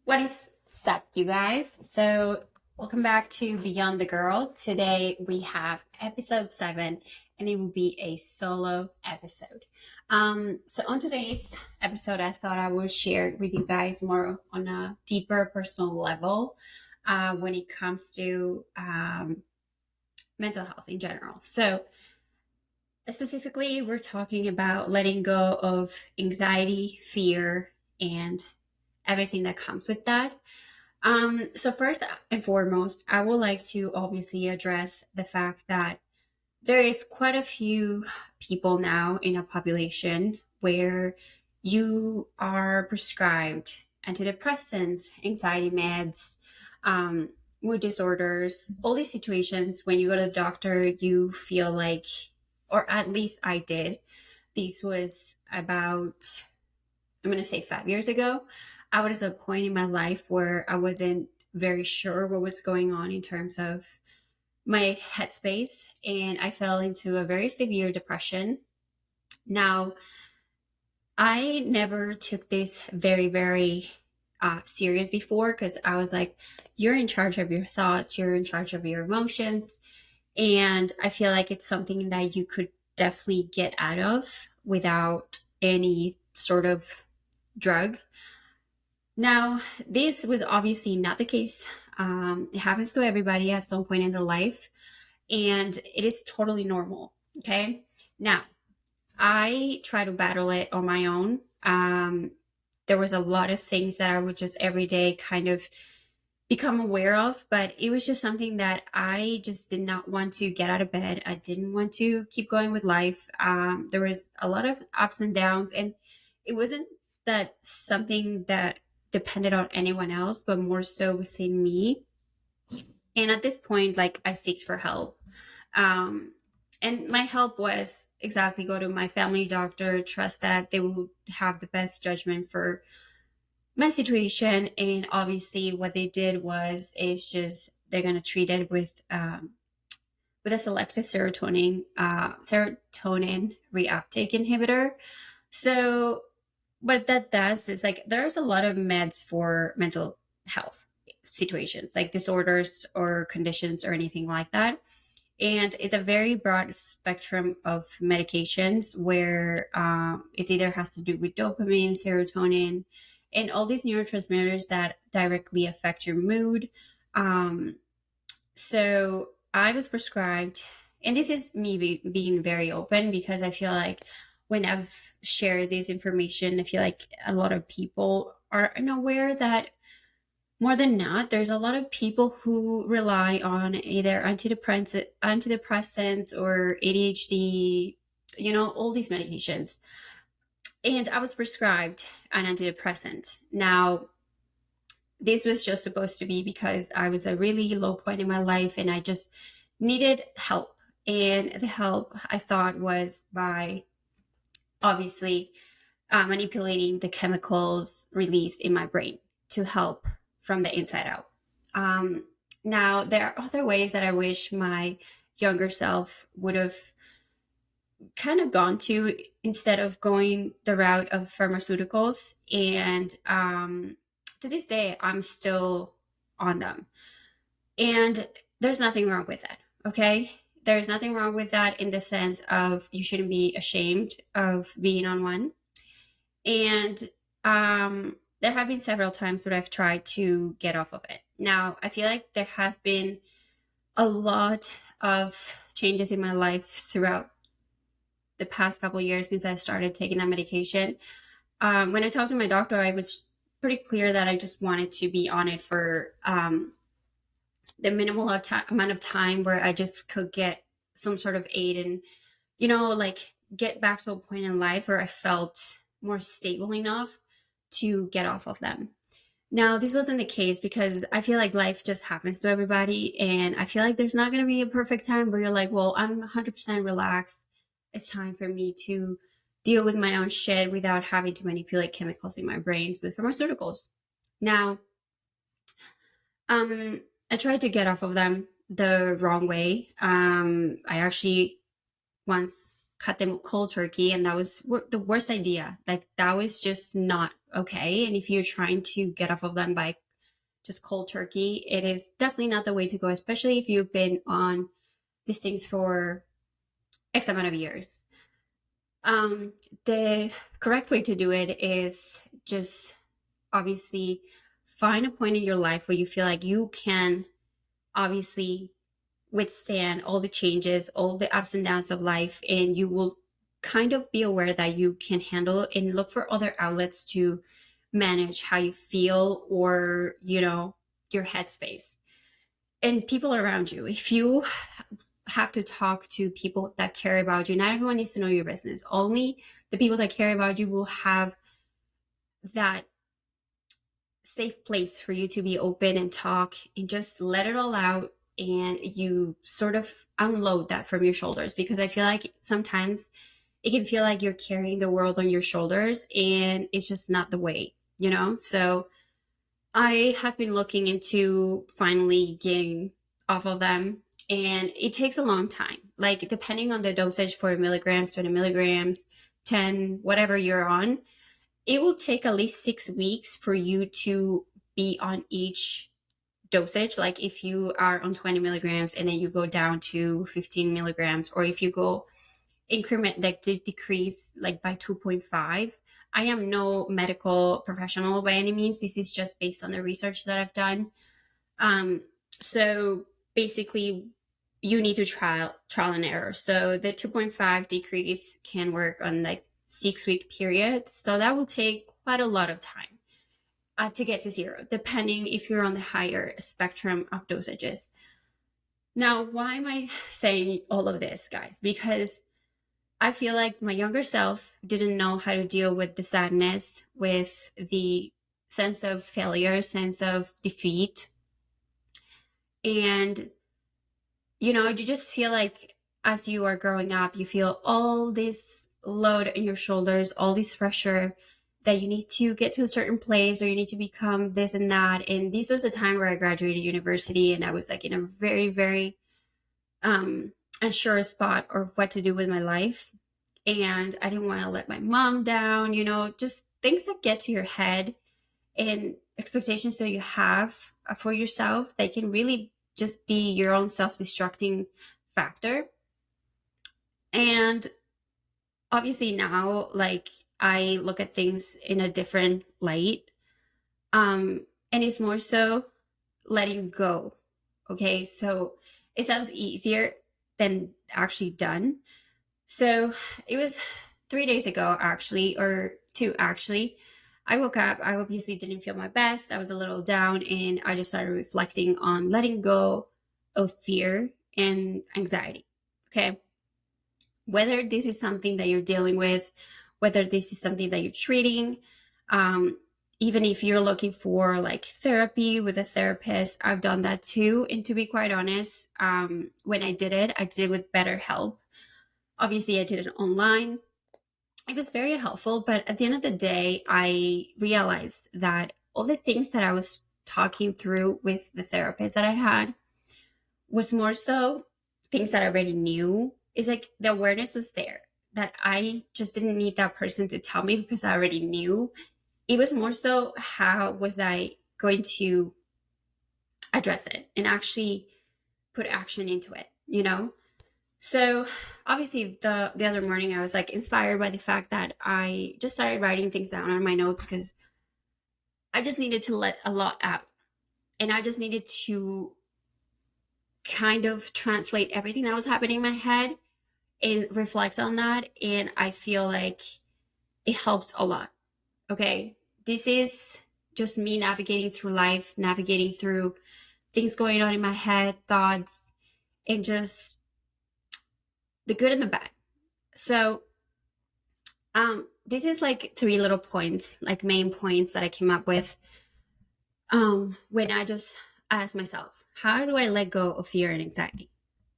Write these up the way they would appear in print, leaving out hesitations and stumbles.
What is up, you guys? So, welcome back to Beyond the Girl. Today we have episode 7, and it will be a solo episode. So, on today's episode, I thought I would share with you guys more on a deeper personal level when it comes to mental health in general. So, specifically, we're talking about letting go of anxiety, fear, and everything that comes with that. So first and foremost, I would like to obviously address the fact that there is quite a few people now in a population where you are prescribed antidepressants, anxiety meds, um, mood disorders, all these situations. When you go to the doctor, you feel like, or at least I did. This was about, I'm going to say 5 years ago. I was at a point in my life where I wasn't very sure what was going on in terms of my headspace, and I fell into a very severe depression. Now, I never took this very serious before because I was like, you're in charge of your thoughts, you're in charge of your emotions. And I feel like it's something that you could definitely get out of without any sort of drug. Now, this was obviously not the case. It happens to everybody at some point in their life, and it is totally normal. Okay. Now, I try to battle it on my own. There was a lot of things that I would just every day kind of become aware of, but it was just something that I just did not want to get out of bed. I didn't want to keep going with life. There was a lot of ups and downs, and it wasn't that something that depended on anyone else, but more so within me. And at this point, like I seeked for help. Um, and my help was exactly go to my family doctor, trust that they will have the best judgment for my situation. And obviously what they did was is just they're going to treat it with a selective serotonin reuptake inhibitor. So what that does is like there's a lot of meds for mental health situations like disorders or conditions or anything like that, and it's a very broad spectrum of medications where it either has to do with dopamine, serotonin, and all these neurotransmitters that directly affect your mood. Um, so I was prescribed, and this is me being very open because I feel like when I've shared this information, I feel like a lot of people are unaware that more than not, there's a lot of people who rely on either antidepressants or ADHD, all these medications. And I was prescribed an antidepressant. Now, this was just supposed to be because I was a really low point in my life and I just needed help. And the help I thought was by obviously manipulating the chemicals released in my brain to help from the inside out. Um, Now, there are other ways that I wish my younger self would have kind of gone to instead of going the route of pharmaceuticals. And to this day, I'm still on them. And there's nothing wrong with that. Okay. There's nothing wrong with that in the sense of you shouldn't be ashamed of being on one. And there have been several times where I've tried to get off of it. Now, I feel like there have been a lot of changes in my life throughout the past couple of years since I started taking that medication. When I talked to my doctor, I was pretty clear that I just wanted to be on it for the minimal amount of time where I just could get some sort of aid and, like get back to a point in life where I felt more stable enough to get off of them. Now, this wasn't the case because I feel like life just happens to everybody. And I feel like there's not going to be a perfect time where you're like, well, I'm 100% relaxed. It's time for me to deal with my own shit without having to manipulate chemicals in my brains with pharmaceuticals. Now, I tried to get off of them the wrong way. I actually once cut them cold turkey, and that was the worst idea. Like, that was just not okay. And if you're trying to get off of them by just cold turkey, it is definitely not the way to go, especially if you've been on these things for X amount of years. Um, the correct way to do it is just obviously find a point in your life where you feel like you can obviously withstand all the changes, all the ups and downs of life, and you will kind of be aware that you can handle it and look for other outlets to manage how you feel or, your headspace and people around you. If you have to talk to people that care about you, not everyone needs to know your business. Only the people that care about you will have that safe place for you to be open and talk and just let it all out, and you sort of unload that from your shoulders, because I feel like sometimes it can feel like you're carrying the world on your shoulders, and it's just not the way. So I have been looking into finally getting off of them, and it takes a long time, like depending on the dosage, 40 milligrams, 20 milligrams, 10, whatever you're on, it will take at least 6 weeks for you to be on each dosage. Like if you are on 20 milligrams and then you go down to 15 milligrams, or if you go increment, like decrease like by 2.5. I am no medical professional by any means. This is just based on the research that I've done. So basically you need to trial and error. So the 2.5 decrease can work on like 6-week periods. So that will take quite a lot of time to get to zero, depending if you're on the higher spectrum of dosages. Now, why am I saying all of this, guys? Because I feel like my younger self didn't know how to deal with the sadness, with the sense of failure, sense of defeat. And, you just feel like as you are growing up, you feel all this load in your shoulders, all this pressure that you need to get to a certain place, or you need to become this and that. And this was the time where I graduated university, and I was like in a very, very unsure spot of what to do with my life. And I didn't want to let my mom down, just things that get to your head and expectations that you have for yourself. They can really just be your own self-destructing factor. And obviously now, like, I look at things in a different light. And it's more so letting go. Okay. So it sounds easier than actually done. So it was 3 days ago, actually, or 2, actually. I woke up. I obviously didn't feel my best. I was a little down, and I just started reflecting on letting go of fear and anxiety. Okay. Whether this is something that you're dealing with, whether this is something that you're treating, um, even if you're looking for like therapy with a therapist, I've done that too. And to be quite honest, when I did it with BetterHelp. Obviously, I did it online. It was very helpful, but at the end of the day, I realized that all the things that I was talking through with the therapist that I had was more so things that I already knew. It's like the awareness was there, that I just didn't need that person to tell me because I already knew. It was more so how was I going to address it and actually put action into it. So obviously the other morning I was like inspired by the fact that I just started writing things down on my notes, because I just needed to let a lot out, and I just needed to kind of translate everything that was happening in my head and reflect on that. And I feel like it helped a lot. Okay. This is just me navigating through life, navigating through things going on in my head, thoughts, and just the good and the bad. So this is like 3 little points, like main points that I came up with when I just asked myself, how do I let go of fear and anxiety?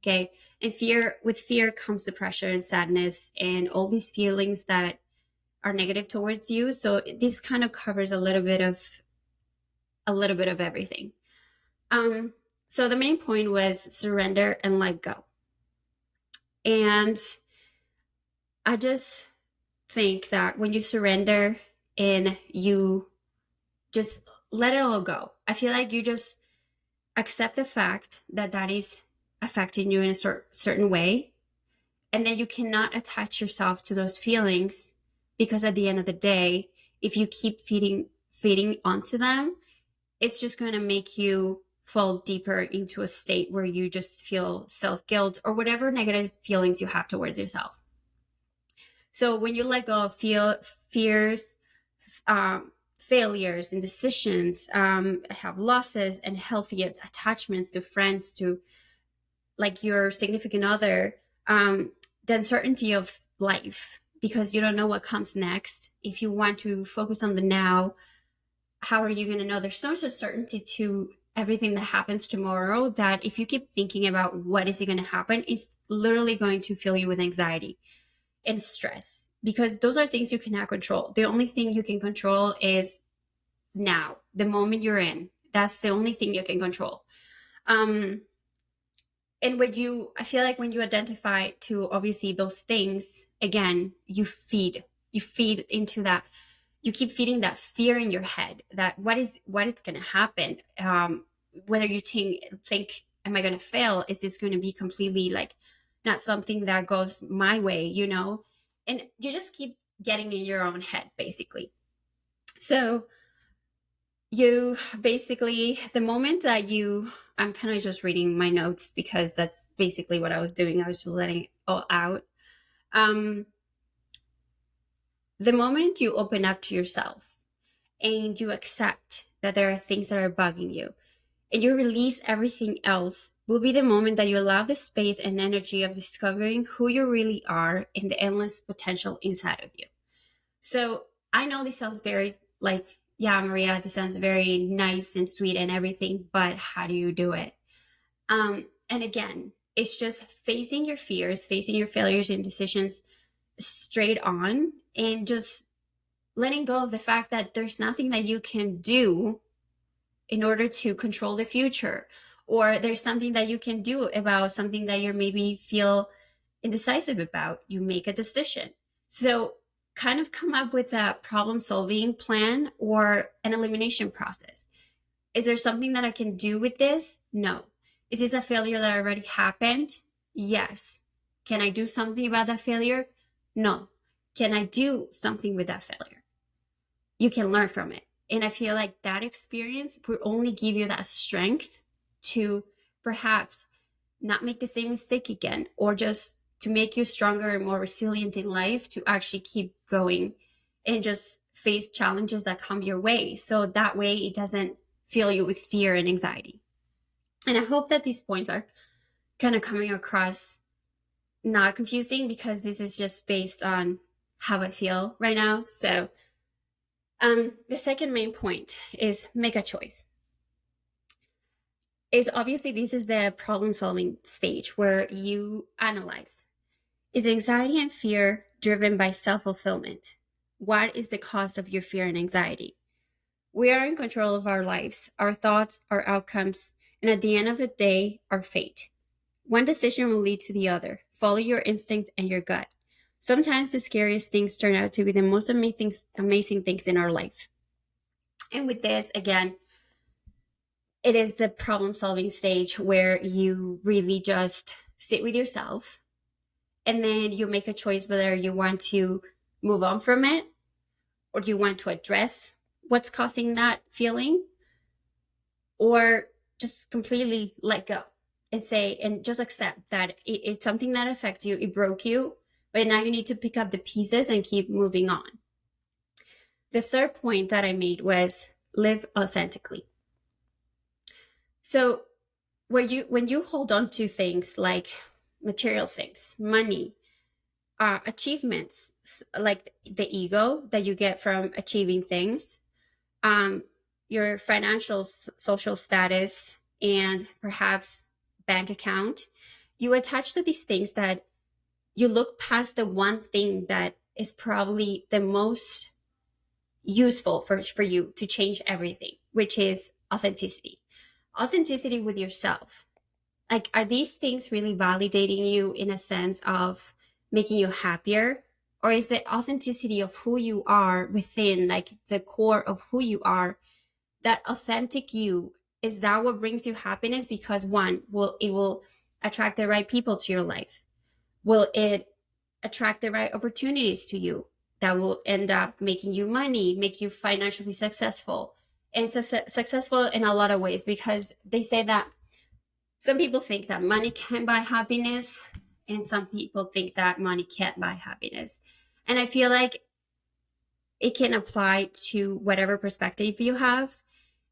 Okay. And with fear comes the pressure and sadness and all these feelings that are negative towards you. So this kind of covers a little bit of everything. So the main point was surrender and let go. And I just think that when you surrender and you just let it all go. I feel like you just accept the fact that that is affecting you in a certain way. And then you cannot attach yourself to those feelings, because at the end of the day, if you keep feeding onto them, it's just going to make you fall deeper into a state where you just feel self-guilt or whatever negative feelings you have towards yourself. So when you let go of fears, failures and decisions, have losses and healthy attachments to friends, to like your significant other, the uncertainty of life, because you don't know what comes next. If you want to focus on the now, how are you going to know? There's so much uncertainty to everything that happens tomorrow that if you keep thinking about what is going to happen, it's literally going to fill you with anxiety and stress, because those are things you cannot control. The only thing you can control is now, the moment you're in. That's the only thing you can control. And I feel like when you identify to obviously those things, again, you feed into that. You keep feeding that fear in your head that what is going to happen. Whether you think, am I going to fail? Is this going to be completely like not something that goes my way, and you just keep getting in your own head, basically. So you basically, the moment that I'm kind of just reading my notes because that's basically what I was doing. I was just letting it all out. The moment you open up to yourself and you accept that there are things that are bugging you and you release everything else, will be the moment that you allow the space and energy of discovering who you really are and the endless potential inside of you. So I know this sounds very like, yeah, Maria, this sounds very nice and sweet and everything, but how do you do it? And again, it's just facing your fears, facing your failures and decisions straight on, and just letting go of the fact that there's nothing that you can do in order to control the future, or there's something that you can do about something that you maybe feel indecisive about. You make a decision. So kind of come up with a problem solving plan or an elimination process. Is there something that I can do with this? No. Is this a failure that already happened? Yes. Can I do something about that failure? No. Can I do something with that failure? You can learn from it. And I feel like that experience will only give you that strength to perhaps not make the same mistake again, or just to make you stronger and more resilient in life, to actually keep going and just face challenges that come your way. So that way it doesn't fill you with fear and anxiety. And I hope that these points are kind of coming across not confusing, because this is just based on how I feel right now. So the second main point is make a choice. Is obviously this is the problem solving stage where you analyze. Is anxiety and fear driven by self-fulfillment? What is the cause of your fear and anxiety? We are in control of our lives, our thoughts, our outcomes, and at the end of the day, our fate. One decision will lead to the other. Follow your instinct and your gut. Sometimes the scariest things turn out to be the most amazing things in our life. And with this, again, it is the problem solving stage where you really just sit with yourself and then you make a choice whether you want to move on from it or you want to address what's causing that feeling, or just completely let go and say, and just accept that it's something that affects you. It broke you, but now you need to pick up the pieces and keep moving on. The third point that I made was live authentically. So when you hold on to things like material things, money, achievements, like the ego that you get from achieving things, your financial, social status, and perhaps bank account, you attach to these things that you look past the one thing that is probably the most useful for you to change everything, which is authenticity. Authenticity with yourself. Like, are these things really validating you in a sense of making you happier? or is the authenticity of who you are within, like the core of who you are, that authentic you, is that what brings you happiness? Because one, it will attract the right people to your life. Will it attract the right opportunities to you that will end up making you money, make you financially successful? And successful in a lot of ways, because they say that some people think that money can buy happiness, and some people think that money can't buy happiness. And I feel like it can apply to whatever perspective you have.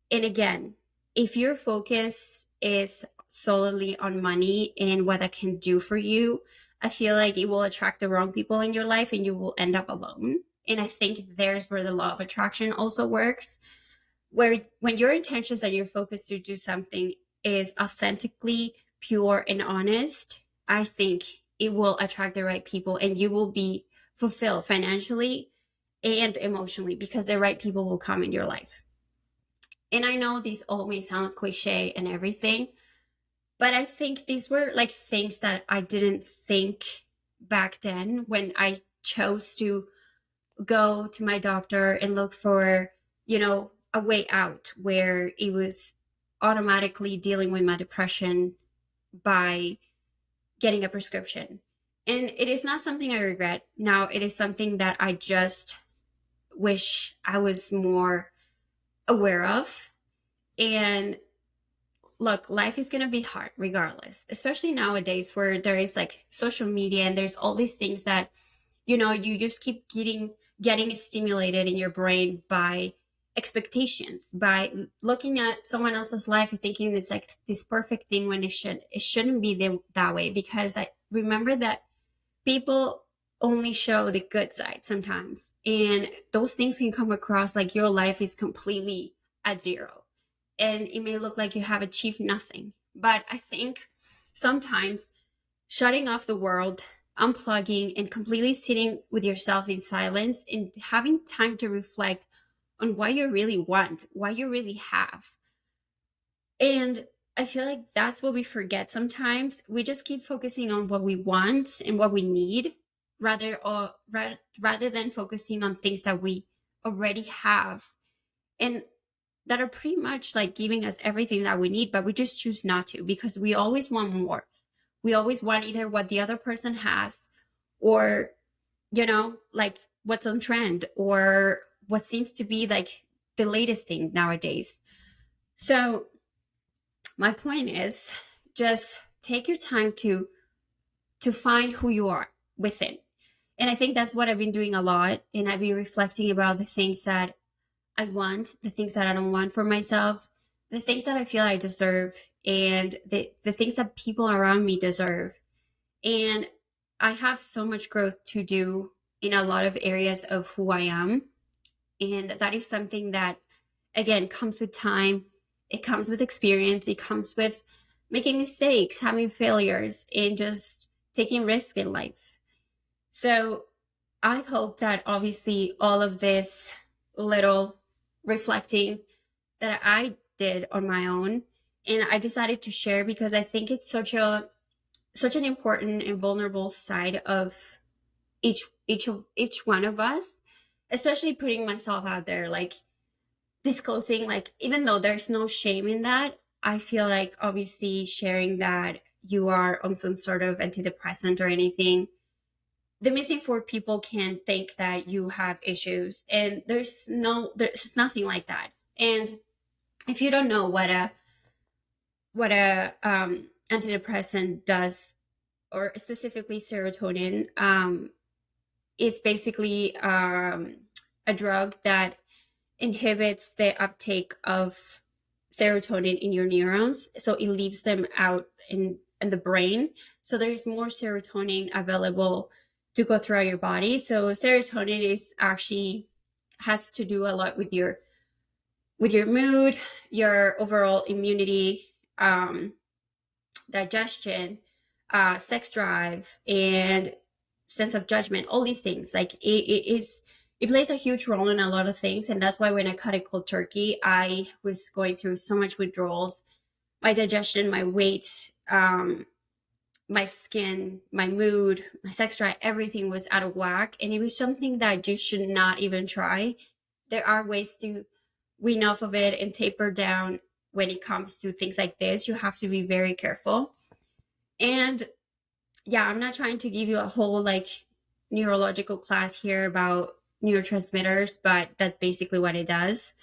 And again, if your focus is solely on money and what that can do for you, I feel like it will attract the wrong people in your life and you will end up alone. And I think there's where the law of attraction also works, where when your intentions and your focus to do something is authentically pure and honest, I think it will attract the right people and you will be fulfilled financially and emotionally, because the right people will come in your life. And I know these all may sound cliche and everything, but I think these were like things that I didn't think back then when I chose to go to my doctor and look for, a way out, where it was automatically dealing with my depression by getting a prescription. And it is not something I regret. Now, it is something that I just wish I was more aware of. And look, life is going to be hard regardless, especially nowadays where there is like social media and there's all these things that, you just keep getting stimulated in your brain by expectations, by looking at someone else's life and thinking it's like this perfect thing when it shouldn't be that way. Because I remember that people only show the good side sometimes, and those things can come across like your life is completely at zero and it may look like you have achieved nothing. But I think sometimes shutting off the world, unplugging, and completely sitting with yourself in silence and having time to reflect on what you really want, what you really have. And I feel like that's what we forget sometimes. We just keep focusing on what we want and what we need, rather than focusing on things that we already have and that are pretty much like giving us everything that we need, but we just choose not to because we always want more. We always want either what the other person has, or, like what's on trend, or what seems to be like the latest thing nowadays. So my point is, just take your time to find who you are within. And I think that's what I've been doing a lot. And I've been reflecting about the things that I want, the things that I don't want for myself, the things that I feel I deserve, and the things that people around me deserve. And I have so much growth to do in a lot of areas of who I am. And that is something that, again, comes with time. It comes with experience. It comes with making mistakes, having failures, and just taking risks in life. So I hope that obviously all of this little reflecting that I did on my own, and I decided to share because I think it's such an important and vulnerable side of each one of us, especially putting myself out there, like disclosing, like even though there's no shame in that, I feel like obviously sharing that you are on some sort of antidepressant or anything, the missing for people can think that you have issues, and there's nothing like that. And if you don't know what a antidepressant does, or specifically serotonin, it's basically a drug that inhibits the uptake of serotonin in your neurons, so it leaves them out in the brain, so there's more serotonin available to go throughout your body. So serotonin is actually has to do a lot with your mood, your overall immunity, digestion, sex drive, and sense of judgment. All these things, like it plays a huge role in a lot of things. And that's why when I cut it cold turkey, I was going through so much withdrawals, my digestion, my weight, my skin, my mood, my sex drive, everything was out of whack. And it was something that you should not even try. There are ways to wean off of it and taper down when it comes to things like this. You have to be very careful. And yeah, I'm not trying to give you a whole like neurological class here about neurotransmitters, but that's basically what it does.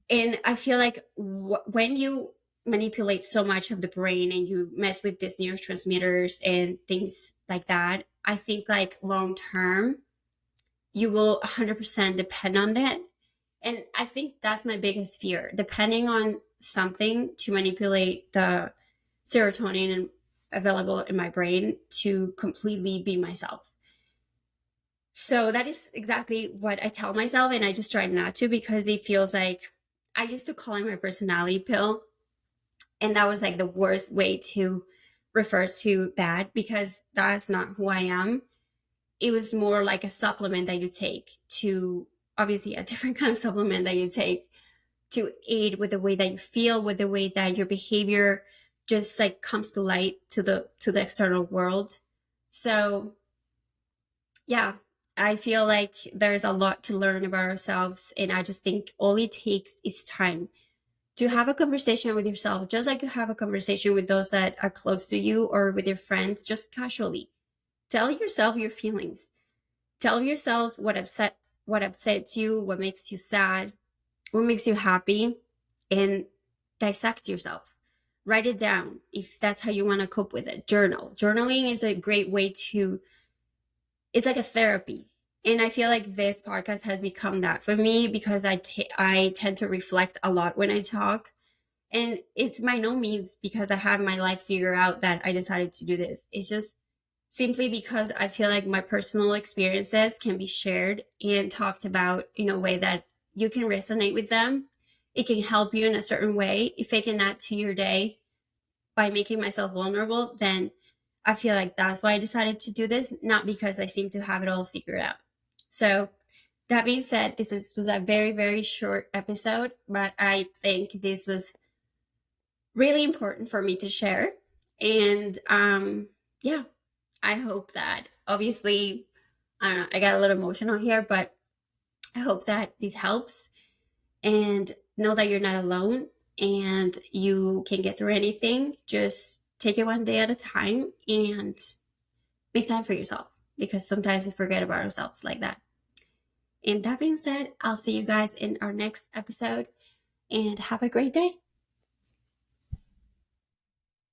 And I feel like when you manipulate so much of the brain and you mess with these neurotransmitters and things like that, I think like long term, you will 100% depend on that. And I think that's my biggest fear, depending on something to manipulate the serotonin and available in my brain to completely be myself. So that is exactly what I tell myself, and I just try not to, because it feels like I used to call it my personality pill, and that was like the worst way to refer to that, because that's not who I am. It was more like a supplement that you take to, obviously a different kind of supplement that you take to aid with the way that you feel, with the way that your behavior just like comes to light to the external world. So yeah, I feel like there's a lot to learn about ourselves, and I just think all it takes is time to have a conversation with yourself, just like you have a conversation with those that are close to you or with your friends, just casually. Tell yourself your feelings. Tell yourself what upsets you, what makes you sad, what makes you happy, and dissect yourself. Write it down if that's how you want to cope with it. Journaling is a great way to, it's like a therapy. And I feel like this podcast has become that for me, because I tend to reflect a lot when I talk. And it's by no means because I have my life figured out that I decided to do this. It's just simply because I feel like my personal experiences can be shared and talked about in a way that you can resonate with them. It can help you in a certain way. If I can add to your day by making myself vulnerable, then I feel like that's why I decided to do this, not because I seem to have it all figured out. So that being said, was a very, very short episode, but I think this was really important for me to share. And yeah, I hope that, obviously, I don't know, I got a little emotional here, but I hope that this helps, and know that you're not alone and you can get through anything. Just take it one day at a time and make time for yourself, because sometimes we forget about ourselves like that. And that being said, I'll see you guys in our next episode, and have a great day.